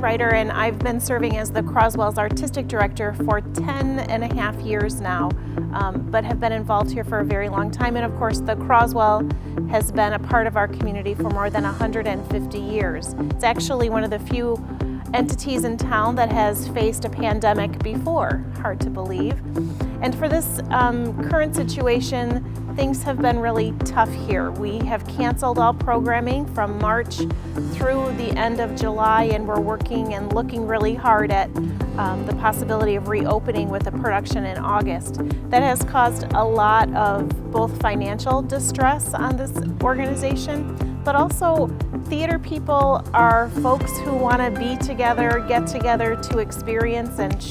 playwriter, and I've been serving as the Croswell's artistic director for 10.5 years now, but have been involved here for a very long time. And of course, the Croswell has been a part of our community for more than 150 years. It's actually one of the few entities in town that has faced a pandemic before, hard to believe. And for this current situation, things have been really tough here. We have canceled all programming from March through the end of July, and we're working and looking really hard at the possibility of reopening with a production in August. That has caused a lot of both financial distress on this organization, but also theater people are folks who want to be together, get together to experience and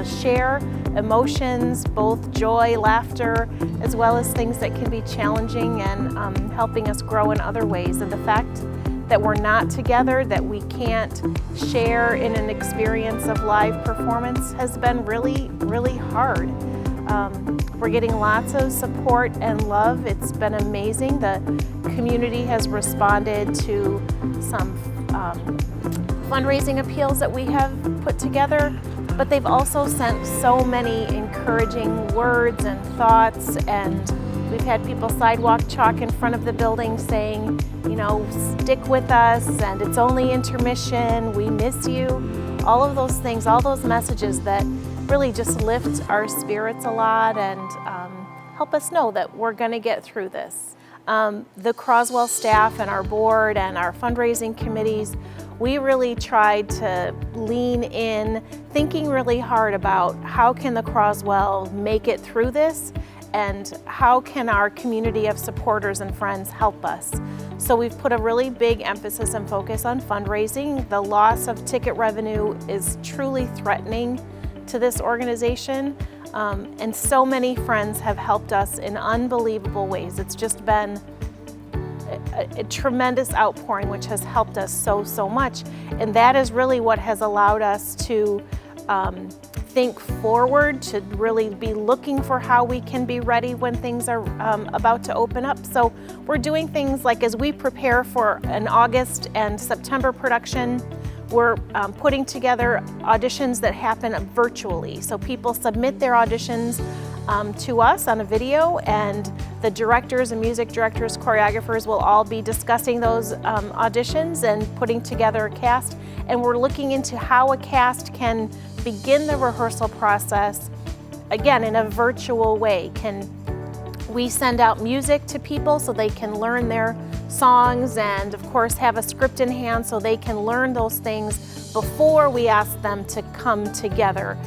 share emotions, both joy, laughter, as well as things that can be challenging and helping us grow in other ways. And the fact that we're not together, that we can't share in an experience of live performance has been really, really hard. We're getting lots of support and love. It's been amazing. The community has responded to some fundraising appeals that we have put together, but they've also sent so many encouraging words and thoughts, and we've had people sidewalk chalk in front of the building saying, you know, stick with us, and it's only intermission, we miss you. All of those things, all those messages that really just lift our spirits a lot and help us know that we're going to get through this. The Croswell staff and our board and our fundraising committees, we really tried to lean in, thinking really hard about how can the Croswell make it through this, and how can our community of supporters and friends help us. So we've put a really big emphasis and focus on fundraising. The loss of ticket revenue is truly threatening to this organization, and so many friends have helped us in unbelievable ways. It's just been a tremendous outpouring which has helped us so much, and that is really what has allowed us to think forward, to really be looking for how we can be ready when things are about to open up. So we're doing things like, as we prepare for an August and September production, we're putting together auditions that happen virtually. So people submit their auditions to us on a video, and the directors and music directors, choreographers will all be discussing those auditions and putting together a cast. And we're looking into how a cast can begin the rehearsal process, again, in a virtual way. Can we send out music to people so they can learn their songs, and of course have a script in hand so they can learn those things before we ask them to come together?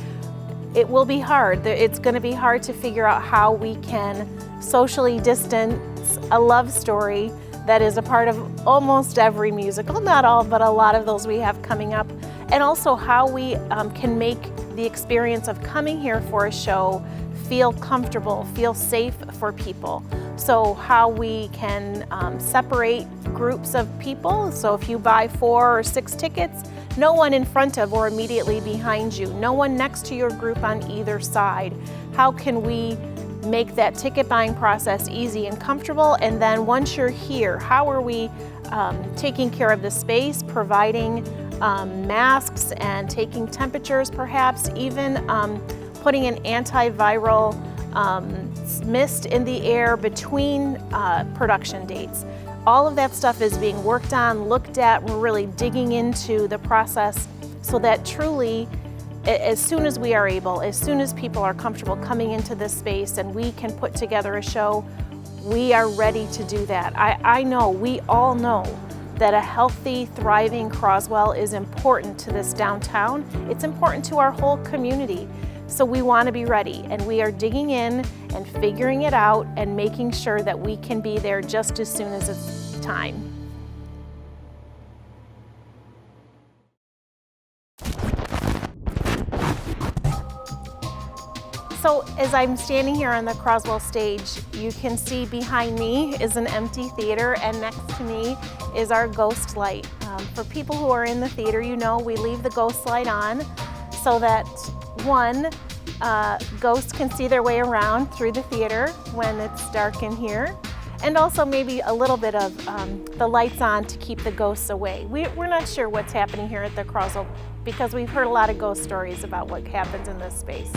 It will be hard. It's going to be hard to figure out how we can socially distance a love story that is a part of almost every musical, not all, but a lot of those we have coming up, and also how we can make the experience of coming here for a show feel comfortable, feel safe for people. So how we can separate groups of people. So if you buy 4 or 6 tickets, no one in front of or immediately behind you, no one next to your group on either side. How can we make that ticket buying process easy and comfortable? And then once you're here, how are we taking care of the space, providing masks and taking temperatures, perhaps even putting an antiviral mist in the air between production dates. All of that stuff is being worked on, looked at. We're really digging into the process so that truly, as soon as we are able, as soon as people are comfortable coming into this space and we can put together a show, we are ready to do that. I know, we all know that a healthy, thriving Croswell is important to this downtown. It's important to our whole community. So we want to be ready, and we are digging in and figuring it out and making sure that we can be there just as soon as it's time. So as I'm standing here on the Croswell stage, you can see behind me is an empty theater, and next to me is our ghost light. For people who are in the theater, you know we leave the ghost light on so that ghosts can see their way around through the theater when it's dark in here. and also maybe a little bit of the lights on to keep the ghosts away. We're not sure what's happening here at the Croswell because we've heard a lot of ghost stories about what happens in this space.